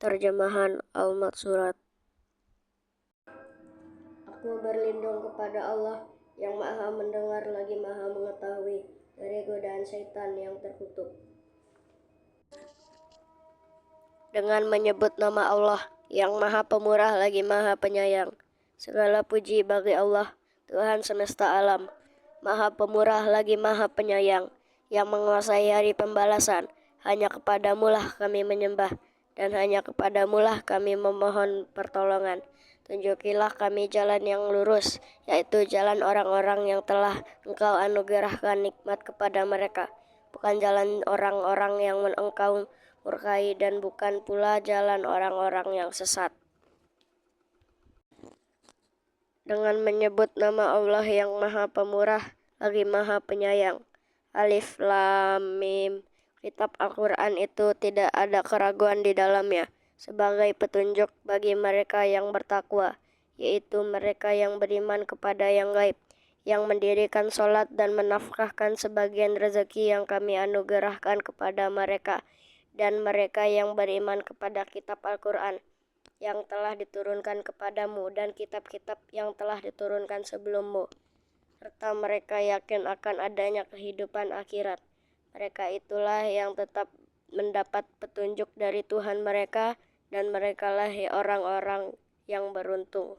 Terjemahan Al-Maksurat. Aku berlindung kepada Allah yang Maha Mendengar lagi Maha Mengetahui dari godaan syaitan yang terkutuk. Dengan menyebut nama Allah yang Maha Pemurah lagi Maha Penyayang. Segala puji bagi Allah, Tuhan semesta alam, Maha Pemurah lagi Maha Penyayang, yang menguasai hari pembalasan. Hanya kepadamulah kami menyembah, dan hanya kepadamulah kami memohon pertolongan. Tunjukilah kami jalan yang lurus, yaitu jalan orang-orang yang telah Engkau anugerahkan nikmat kepada mereka, bukan jalan orang-orang yang Engkau murkai, dan bukan pula jalan orang-orang yang sesat. Dengan menyebut nama Allah yang Maha Pemurah lagi Maha Penyayang. Alif Lam Mim. Kitab Al-Quran itu tidak ada keraguan di dalamnya, sebagai petunjuk bagi mereka yang bertakwa, yaitu mereka yang beriman kepada yang gaib, yang mendirikan sholat dan menafkahkan sebagian rezeki yang kami anugerahkan kepada mereka, dan mereka yang beriman kepada kitab Al-Quran yang telah diturunkan kepadamu dan kitab-kitab yang telah diturunkan sebelummu, serta mereka yakin akan adanya kehidupan akhirat. Mereka itulah yang tetap mendapat petunjuk dari Tuhan mereka, dan merekalah orang-orang yang beruntung.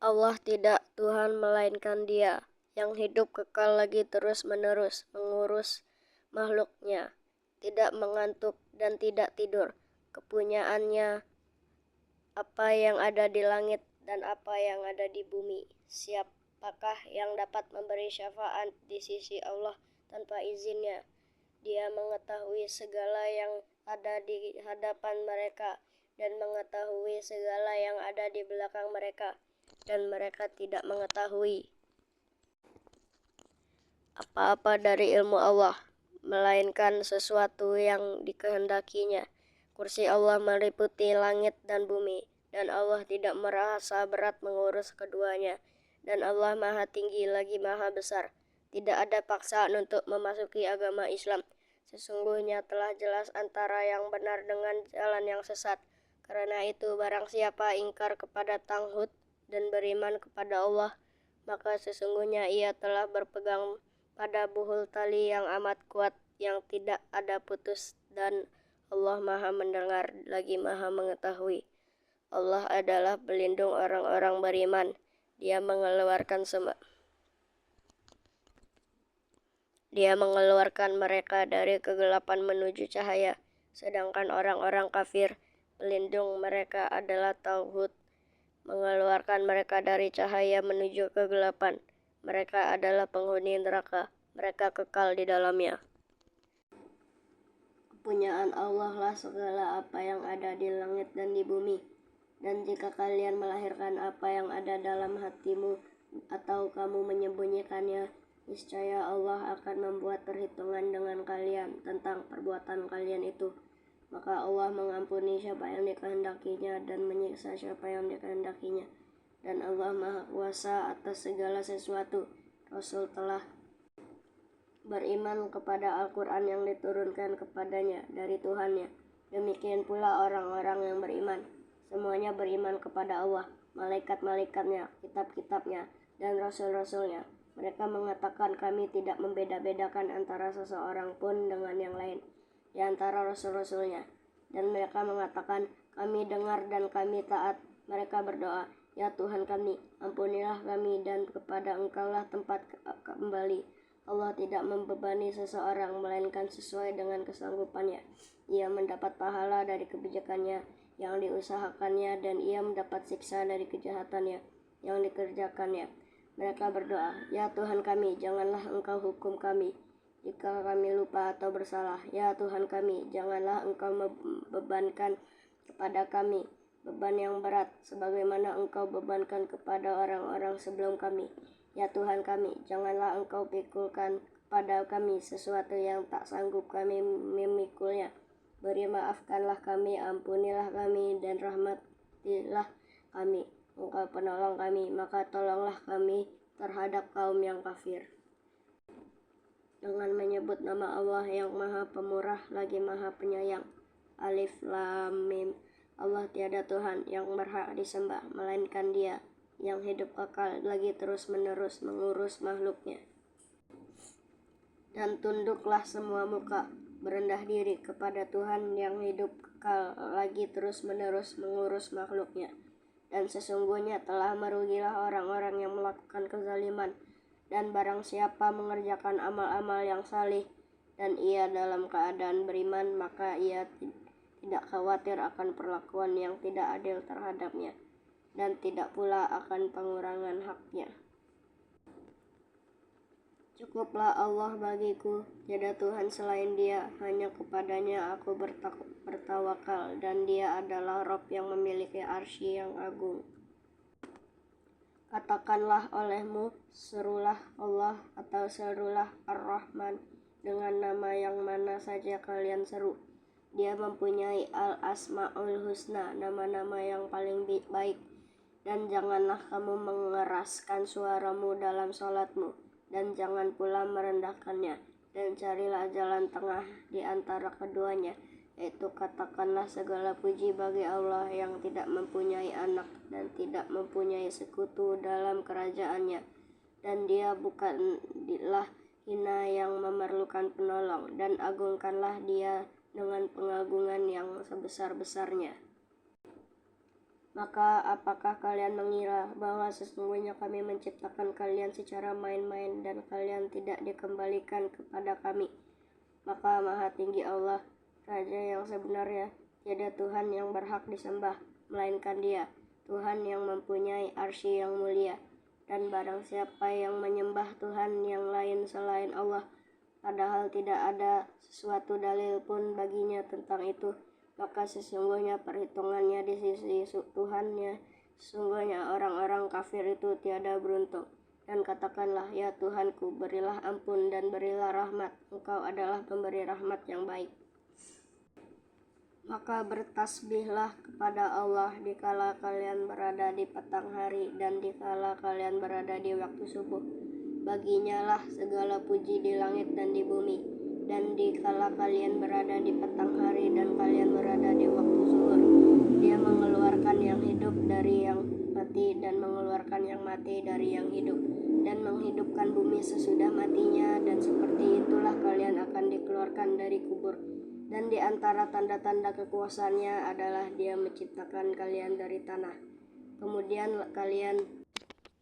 Allah tidak Tuhan melainkan Dia, yang hidup kekal lagi terus-menerus mengurus makhluknya, tidak mengantuk dan tidak tidur. Kepunyaannya apa yang ada di langit dan apa yang ada di bumi. Siapakah yang dapat memberi syafaat di sisi Allah tanpa izinnya? Dia mengetahui segala yang ada di hadapan mereka dan mengetahui segala yang ada di belakang mereka, dan mereka tidak mengetahui apa-apa dari ilmu Allah, melainkan sesuatu yang dikehendakinya. Kursi Allah meliputi langit dan bumi, dan Allah tidak merasa berat mengurus keduanya, dan Allah Maha Tinggi lagi Maha Besar. Tidak ada paksaan untuk memasuki agama Islam. Sesungguhnya telah jelas antara yang benar dengan jalan yang sesat. Karena itu barang siapa ingkar kepada tauhid dan beriman kepada Allah, maka sesungguhnya ia telah berpegang pada buhul tali yang amat kuat yang tidak ada putus, dan Allah Maha Mendengar lagi Maha Mengetahui. Allah adalah pelindung orang-orang beriman. Dia mengeluarkan mereka dari kegelapan menuju cahaya, sedangkan orang-orang kafir, pelindung mereka adalah tauhid, mengeluarkan mereka dari cahaya menuju kegelapan. Mereka adalah penghuni neraka, mereka kekal di dalamnya. Kepunyaan Allah lah segala apa yang ada di langit dan di bumi. Dan jika kalian melahirkan apa yang ada dalam hatimu atau kamu menyembunyikannya, niscaya Allah akan membuat perhitungan dengan kalian tentang perbuatan kalian itu. Maka Allah mengampuni siapa yang dikehendakinya dan menyiksa siapa yang dikehendakinya. Dan Allah Maha Kuasa atas segala sesuatu. Rasul telah beriman kepada Al-Quran yang diturunkan kepadanya dari Tuhannya. Demikian pula orang-orang yang beriman. Semuanya beriman kepada Allah, malaikat-malaikatnya, kitab-kitabnya, dan rasul-rasulnya. Mereka mengatakan kami tidak membeda-bedakan antara seseorang pun dengan yang lain di antara rasul-rasulnya. Dan mereka mengatakan kami dengar dan kami taat. Mereka berdoa, ya Tuhan kami, ampunilah kami dan kepada Engkaulah tempat kembali. Allah tidak membebani seseorang melainkan sesuai dengan kesanggupannya. Ia mendapat pahala dari kebijakannya yang diusahakannya, dan ia mendapat siksa dari kejahatannya yang dikerjakannya. Mereka berdoa, ya Tuhan kami, janganlah Engkau hukum kami jika kami lupa atau bersalah. Ya Tuhan kami, janganlah Engkau membebankan kepada kami beban yang berat sebagaimana Engkau bebankan kepada orang-orang sebelum kami. Ya Tuhan kami, janganlah Engkau pikulkan kepada kami sesuatu yang tak sanggup kami memikulnya. Beri maafkanlah kami, ampunilah kami, dan rahmatilah kami. Engkau penolong kami, maka tolonglah kami terhadap kaum yang kafir. dengan menyebut nama Allah yang Maha Pemurah lagi Maha Penyayang. Alif Lam Mim. Allah tiada Tuhan yang berhak disembah melainkan Dia yang hidup kekal lagi terus-menerus mengurus makhluknya. Dan tunduklah semua muka, berendah diri kepada Tuhan yang hidup kekal lagi terus-menerus mengurus makhluknya. Dan sesungguhnya telah merugilah orang-orang yang melakukan kezaliman. Dan barang siapa mengerjakan amal-amal yang salih dan ia dalam keadaan beriman, maka ia tidak khawatir akan perlakuan yang tidak adil terhadapnya, dan tidak pula akan pengurangan haknya. Cukuplah Allah bagiku, tiada Tuhan selain Dia, hanya kepadanya aku bertawakal, dan Dia adalah Rabb yang memiliki arsy yang agung. Katakanlah olehmu, serulah Allah atau serulah Ar-Rahman, dengan nama yang mana saja kalian seru. Dia mempunyai Al-Asma'ul Husna, nama-nama yang paling baik. Dan janganlah kamu mengeraskan suaramu dalam salatmu, dan jangan pula merendahkannya, dan carilah jalan tengah di antara keduanya, yaitu katakanlah segala puji bagi Allah yang tidak mempunyai anak dan tidak mempunyai sekutu dalam kerajaannya, dan Dia bukanlah hina yang memerlukan penolong, dan agungkanlah Dia dengan pengagungan yang sebesar-besarnya. Maka apakah kalian mengira bahwa sesungguhnya kami menciptakan kalian secara main-main dan kalian tidak dikembalikan kepada kami? Maka Maha Tinggi Allah, Raja yang sebenarnya, tiada Tuhan yang berhak disembah melainkan Dia, Tuhan yang mempunyai arsy yang mulia. Dan barang siapa yang menyembah Tuhan yang lain selain Allah, padahal tidak ada sesuatu dalil pun baginya tentang itu, maka sesungguhnya perhitungannya di sisi Tuhannya, sesungguhnya orang-orang kafir itu tiada beruntung. Dan katakanlah, ya Tuhanku, berilah ampun dan berilah rahmat, Engkau adalah pemberi rahmat yang baik. Maka bertasbihlah kepada Allah dikala kalian berada di petang hari dan dikala kalian berada di waktu subuh. Baginya lah segala puji di langit dan di bumi. Dan dikala kalian berada di petang hari dan kalian berada di waktu zuhur, Dia mengeluarkan yang hidup dari yang mati dan mengeluarkan yang mati dari yang hidup, dan menghidupkan bumi sesudah matinya, dan seperti itulah kalian akan dikeluarkan dari kubur. Dan di antara tanda-tanda kekuasaannya adalah Dia menciptakan kalian dari tanah, kemudian kalian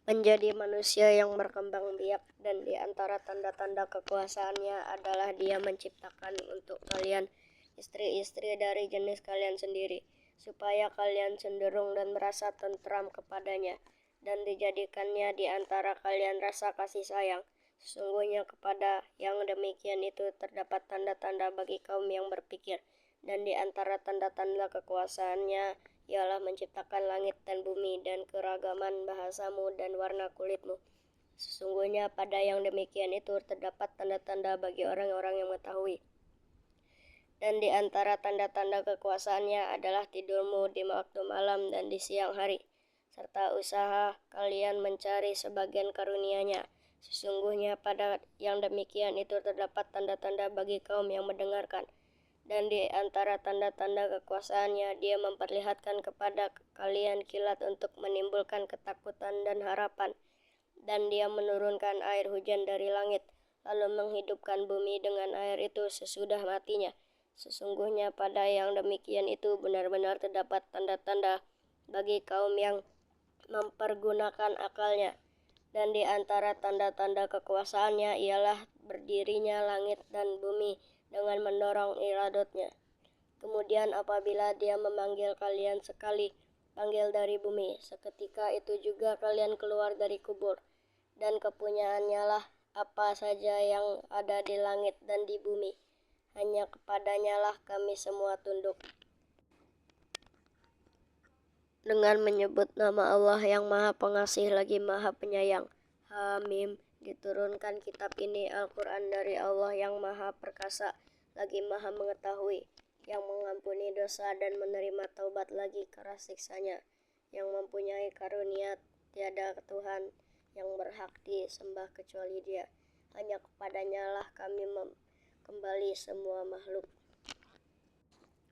menjadi manusia yang berkembang biak, dan di antara tanda-tanda kekuasaannya adalah Dia menciptakan untuk kalian istri-istri dari jenis kalian sendiri, supaya kalian cenderung dan merasa tentram kepadanya, dan dijadikannya di antara kalian rasa kasih sayang. Sesungguhnya kepada yang demikian itu terdapat tanda-tanda bagi kaum yang berpikir. Dan di antara tanda-tanda kekuasaannya ialah menciptakan langit dan bumi dan keragaman bahasamu dan warna kulitmu. Sesungguhnya pada yang demikian itu terdapat tanda-tanda bagi orang-orang yang mengetahui. Dan di antara tanda-tanda kekuasaannya adalah tidurmu di waktu malam dan di siang hari, serta usaha kalian mencari sebagian karunia-Nya. Sesungguhnya pada yang demikian itu terdapat tanda-tanda bagi kaum yang mendengarkan. Dan di antara tanda-tanda kekuasaannya, Dia memperlihatkan kepada kalian kilat untuk menimbulkan ketakutan dan harapan. Dan Dia menurunkan air hujan dari langit, lalu menghidupkan bumi dengan air itu sesudah matinya. Sesungguhnya pada yang demikian itu benar-benar terdapat tanda-tanda bagi kaum yang mempergunakan akalnya. Dan di antara tanda-tanda kekuasaannya ialah berdirinya langit dan bumi dengan mendorong iradatnya. Kemudian apabila Dia memanggil kalian sekali, panggil dari bumi, seketika itu juga kalian keluar dari kubur. Dan kepunyaannya lah apa saja yang ada di langit dan di bumi. Hanya kepadanya lah kami semua tunduk. Dengan menyebut nama Allah yang Maha Pengasih lagi Maha Penyayang. Hamim. Diturunkan kitab ini Al-Quran dari Allah yang Maha Perkasa lagi Maha Mengetahui, yang mengampuni dosa dan menerima taubat lagi keras siksanya, yang mempunyai karunia tiada Tuhan yang berhak disembah kecuali Dia. hanya kepadanya lah kami kembali semua makhluk.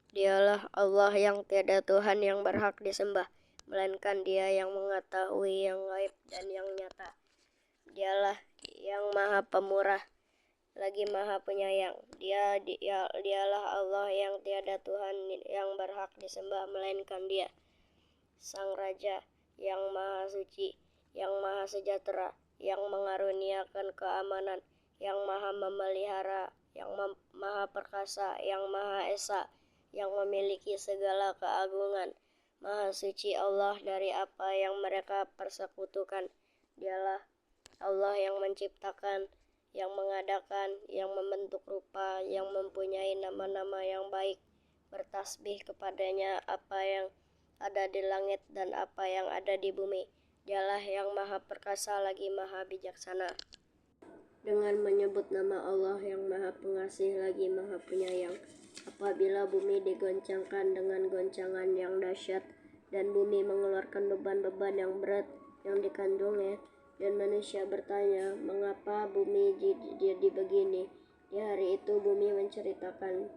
Dialah Allah yang tiada Tuhan yang berhak disembah, melainkan Dia yang mengetahui yang gaib dan yang nyata. Dialah yang Maha Pemurah, lagi Maha Penyayang. Dialah Allah yang tiada Tuhan yang berhak disembah, melainkan Dia, Sang Raja yang Maha Suci, yang Maha Sejahtera, yang mengaruniakan keamanan, yang Maha Memelihara, yang Maha Perkasa, yang Maha Esa, yang memiliki segala keagungan. Maha suci Allah dari apa yang mereka persekutukan. Dialah Allah yang menciptakan, yang mengadakan, yang membentuk rupa, yang mempunyai nama-nama yang baik. Bertasbih kepadanya apa yang ada di langit dan apa yang ada di bumi. Dialah yang Maha Perkasa lagi Maha Bijaksana. Dengan menyebut nama Allah yang Maha Pengasih lagi Maha Penyayang, apabila bumi digoncangkan dengan goncangan yang dahsyat dan bumi mengeluarkan beban-beban yang berat yang dikandungnya, dan manusia bertanya, mengapa bumi jadi begini? Di hari itu bumi menceritakan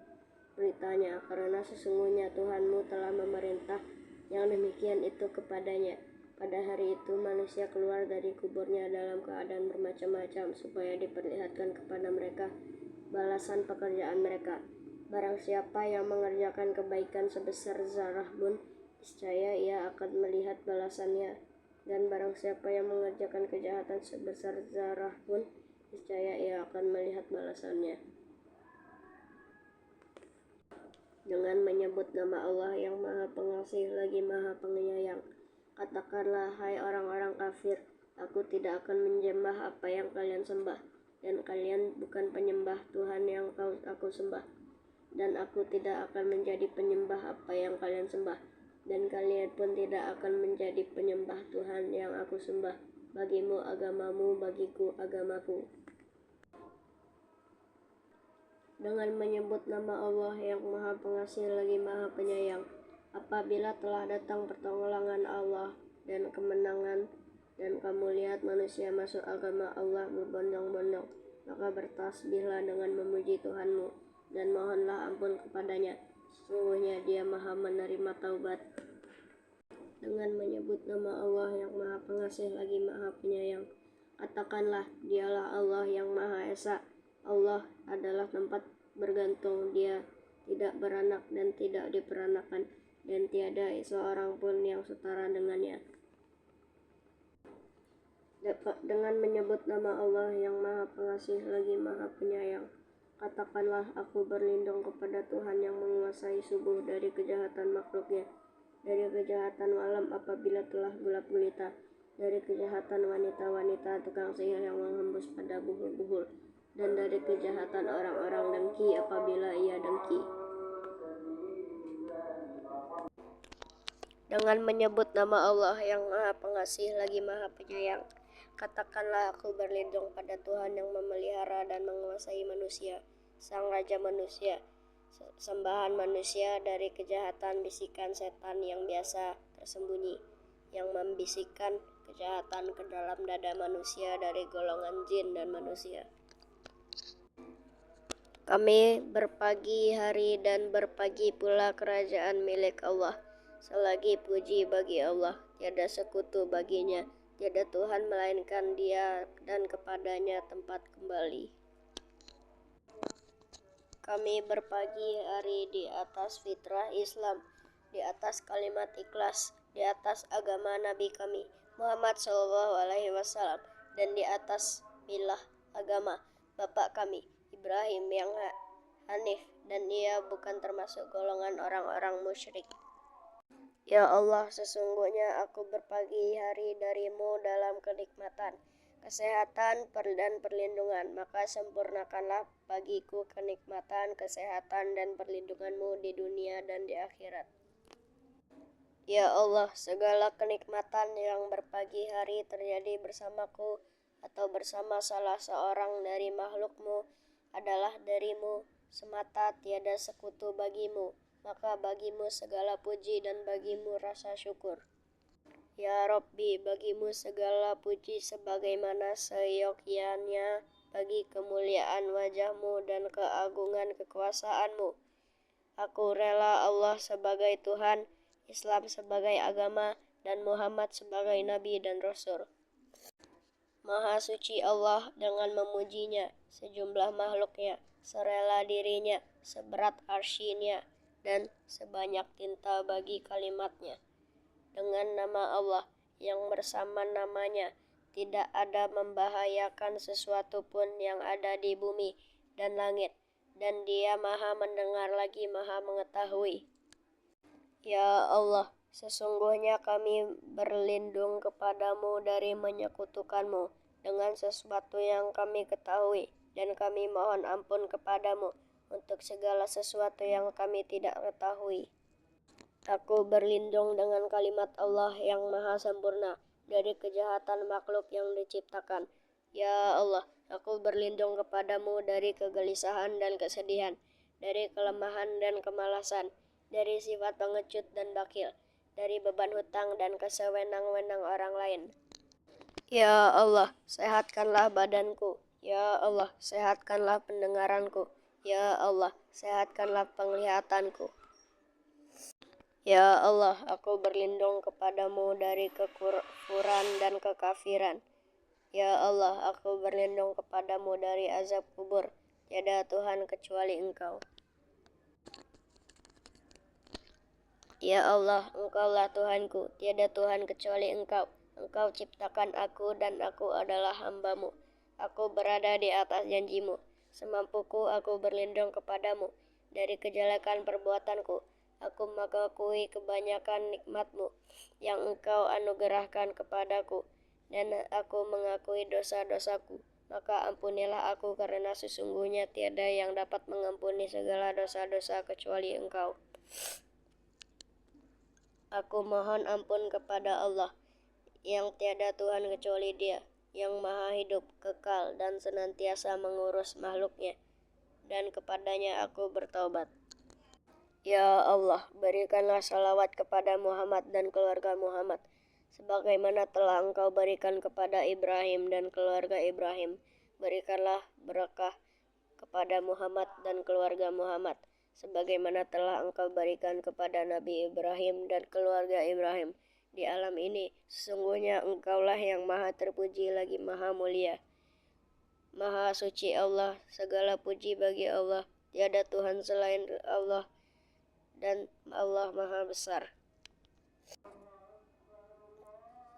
beritanya, karena sesungguhnya Tuhanmu telah memerintah yang demikian itu kepadanya. Pada hari itu manusia keluar dari kuburnya dalam keadaan bermacam-macam, supaya diperlihatkan kepada mereka balasan pekerjaan mereka. Barang siapa yang mengerjakan kebaikan sebesar zarah pun, niscaya ia akan melihat balasannya. Dan barang siapa yang mengerjakan kejahatan sebesar zarah pun, niscaya ia akan melihat balasannya. Dengan menyebut nama Allah yang Maha Pengasih lagi Maha Penyayang, katakanlah, hai orang-orang kafir, aku tidak akan menyembah apa yang kalian sembah, dan kalian bukan penyembah Tuhan yang aku sembah, dan aku tidak akan menjadi penyembah apa yang kalian sembah, dan kalian pun tidak akan menjadi penyembah Tuhan yang aku sembah. Bagimu agamamu, bagiku agamaku. Dengan menyebut nama Allah yang Maha Pengasih lagi Maha Penyayang, apabila telah datang pertolongan Allah dan kemenangan, dan kamu lihat manusia masuk agama Allah berbondong-bondong, maka bertasbihlah dengan memuji Tuhanmu, dan mohonlah ampun kepadanya. Sesungguhnya Dia Maha menerima taubat. Dengan menyebut nama Allah yang Maha Pengasih lagi Maha Penyayang, katakanlah, Dialah Allah yang Maha Esa. Allah adalah tempat bergantung, Dia tidak beranak dan tidak diperanakan, dan tiada seorang pun yang setara dengannya. Dengan menyebut nama Allah yang Maha Pengasih lagi Maha Penyayang, katakanlah, aku berlindung kepada Tuhan yang menguasai subuh dari kejahatan makhluknya, dari kejahatan malam apabila telah gelap gulita, dari kejahatan wanita-wanita tukang sihir yang menghembus pada buhul-buhul, dan dari kejahatan orang-orang dengki apabila ia dengki. Dengan menyebut nama Allah yang Maha Pengasih lagi Maha Penyayang, katakanlah, aku berlindung pada Tuhan yang memelihara dan menguasai manusia, Sang Raja manusia, sembahan manusia, dari kejahatan bisikan setan yang biasa tersembunyi, yang membisikkan kejahatan ke dalam dada manusia dari golongan jin dan manusia. Kami berpagi hari dan berpagi pula kerajaan milik Allah. Selagi puji bagi Allah, tiada sekutu baginya, tiada Tuhan melainkan Dia, dan kepadanya tempat kembali. Kami berpagi hari di atas fitrah Islam, di atas kalimat ikhlas, di atas agama Nabi kami Muhammad SAW, dan di atas milah agama Bapak kami Ibrahim yang hanif, dan ia bukan termasuk golongan orang-orang musyrik. Ya Allah, sesungguhnya aku berpagi hari darimu dalam kenikmatan, kesehatan, dan perlindungan, maka sempurnakanlah bagiku kenikmatan, kesehatan, dan perlindunganmu di dunia dan di akhirat. Ya Allah, segala kenikmatan yang berpagi hari terjadi bersamaku atau bersama salah seorang dari makhlukmu adalah darimu semata, tiada sekutu bagimu, maka bagimu segala puji dan bagimu rasa syukur. Ya Rabbi, bagimu segala puji sebagaimana seyogyanya bagi kemuliaan wajah-Mu dan keagungan kekuasaan-Mu. Aku rela Allah sebagai Tuhan, Islam sebagai agama, dan Muhammad sebagai Nabi dan Rasul. Maha suci Allah dengan memujinya, sejumlah makhluknya, serela dirinya, seberat arsy-Nya, dan sebanyak tinta bagi kalimatnya. Dengan nama Allah yang bersama namanya, tidak ada membahayakan sesuatu pun yang ada di bumi dan langit, dan Dia maha mendengar lagi maha mengetahui. Ya Allah, sesungguhnya kami berlindung kepadamu dari menyekutukanmu dengan sesuatu yang kami ketahui, dan kami mohon ampun kepadamu untuk segala sesuatu yang kami tidak ketahui. Aku berlindung dengan kalimat Allah yang maha sempurna dari kejahatan makhluk yang diciptakan. Ya Allah, aku berlindung kepadamu dari kegelisahan dan kesedihan, dari kelemahan dan kemalasan, dari sifat pengecut dan bakil, dari beban hutang dan kesewenang-wenang orang lain. Ya Allah, sehatkanlah badanku. Ya Allah, sehatkanlah pendengaranku. Ya Allah, sehatkanlah penglihatanku. Ya Allah, aku berlindung kepadamu dari kekufuran dan kekafiran. Ya Allah, aku berlindung kepadamu dari azab kubur. Tiada Tuhan kecuali Engkau. Ya Allah, Engkaulah Tuhanku, tiada Tuhan kecuali Engkau. Engkau ciptakan aku dan aku adalah hamba-Mu. Aku berada di atas janji-Mu. Semampuku aku berlindung kepadamu dari kejelekan perbuatanku. Aku mengakui kebanyakan nikmat-Mu yang Engkau anugerahkan kepadaku, dan aku mengakui dosa-dosaku. Maka ampunilah aku, karena sesungguhnya tiada yang dapat mengampuni segala dosa-dosa kecuali Engkau. Aku mohon ampun kepada Allah, yang tiada Tuhan kecuali Dia, yang maha hidup, kekal, dan senantiasa mengurus makhluknya, dan kepadanya aku bertaubat. Ya Allah, berikanlah salawat kepada Muhammad dan keluarga Muhammad, sebagaimana telah Engkau berikan kepada Ibrahim dan keluarga Ibrahim. Berikanlah berkah kepada Muhammad dan keluarga Muhammad, sebagaimana telah Engkau berikan kepada Nabi Ibrahim dan keluarga Ibrahim. Di alam ini, sesungguhnya Engkaulah yang maha terpuji lagi maha mulia. Maha suci Allah, segala puji bagi Allah, tiada Tuhan selain Allah, dan Allah maha besar.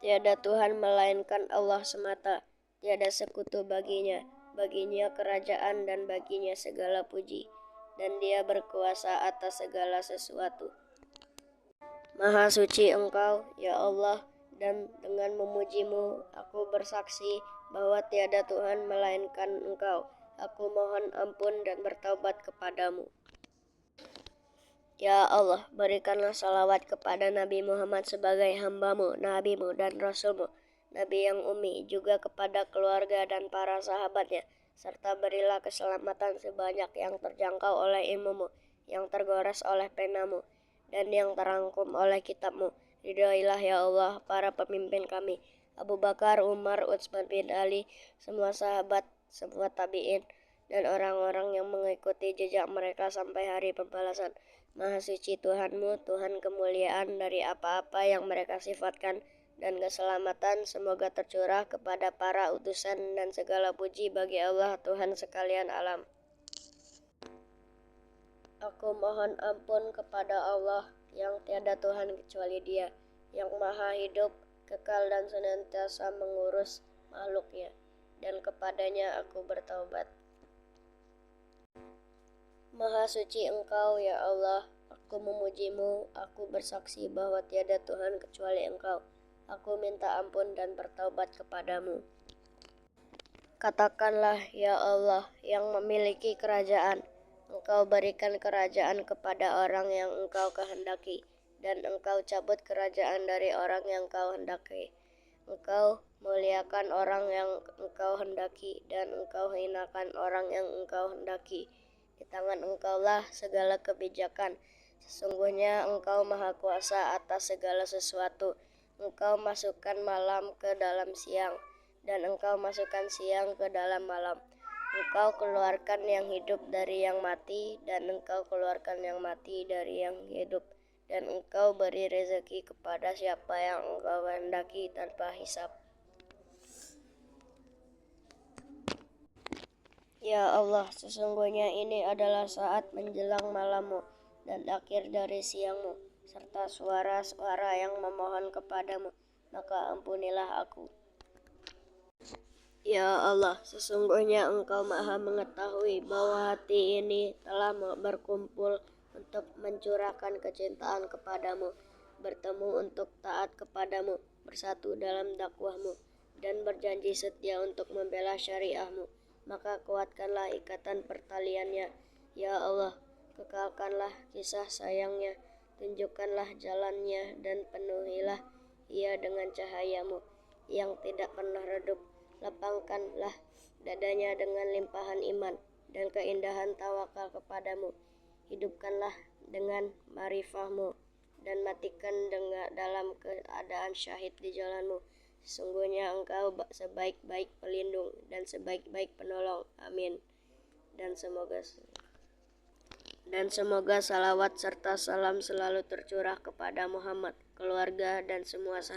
Tiada Tuhan melainkan Allah semata, tiada sekutu baginya. Baginya kerajaan dan baginya segala puji, dan Dia berkuasa atas segala sesuatu. Maha suci Engkau, ya Allah, dan dengan memuji-Mu aku bersaksi bahwa tiada Tuhan melainkan Engkau. Aku mohon ampun dan bertaubat kepadamu. Ya Allah, berikanlah salawat kepada Nabi Muhammad sebagai hamba-Mu, Nabi-Mu, dan Rasul-Mu, Nabi yang ummi, juga kepada keluarga dan para sahabatnya, serta berilah keselamatan sebanyak yang terjangkau oleh ilmu-Mu, yang tergores oleh pena-Mu, dan yang terangkum oleh kitab-Mu. Ridhoilah ya Allah para pemimpin kami, Abu Bakar, Umar, Utsman bin Ali, semua sahabat, semua tabi'in, dan orang-orang yang mengikuti jejak mereka sampai hari pembalasan. Maha suci Tuhanmu, Tuhan kemuliaan dari apa-apa yang mereka sifatkan, dan keselamatan semoga tercurah kepada para utusan, dan segala puji bagi Allah Tuhan sekalian alam. Aku mohon ampun kepada Allah yang tiada Tuhan kecuali Dia, yang maha hidup, kekal, dan senantiasa mengurus makhluknya, dan kepadanya aku bertaubat. Maha suci Engkau, ya Allah, aku memuji-Mu, aku bersaksi bahwa tiada Tuhan kecuali Engkau. Aku minta ampun dan bertaubat kepadamu. Katakanlah, ya Allah, yang memiliki kerajaan, Engkau berikan kerajaan kepada orang yang Engkau kehendaki, dan Engkau cabut kerajaan dari orang yang Engkau hendaki. Engkau muliakan orang yang Engkau hendaki, dan Engkau hinakan orang yang Engkau hendaki. Di tangan Engkaulah segala kebijakan. Sesungguhnya Engkau maha kuasa atas segala sesuatu. Engkau masukkan malam ke dalam siang, dan Engkau masukkan siang ke dalam malam. Engkau keluarkan yang hidup dari yang mati, dan Engkau keluarkan yang mati dari yang hidup, dan Engkau beri rezeki kepada siapa yang Engkau kehendaki tanpa hisab. Ya Allah, sesungguhnya ini adalah saat menjelang malammu dan akhir dari siangmu, serta suara-suara yang memohon kepadamu, maka ampunilah aku. Ya Allah, sesungguhnya Engkau Maha mengetahui bahwa hati ini telah berkumpul untuk mencurahkan kecintaan kepadamu, bertemu untuk taat kepadamu, bersatu dalam dakwahmu, dan berjanji setia untuk membela syariahmu. Maka kuatkanlah ikatan pertaliannya, ya Allah, kekalkanlah kisah sayangnya, tunjukkanlah jalannya, dan penuhilah ia dengan cahayamu yang tidak pernah redup. Lapangkanlah dadanya dengan limpahan iman dan keindahan tawakal kepadamu. Hidupkanlah dengan marifahmu dan matikan dalam keadaan syahid di jalanmu. Sesungguhnya Engkau sebaik-baik pelindung dan sebaik-baik penolong. Amin. Dan semoga salawat serta salam selalu tercurah kepada Muhammad, keluarga, dan semua sahabat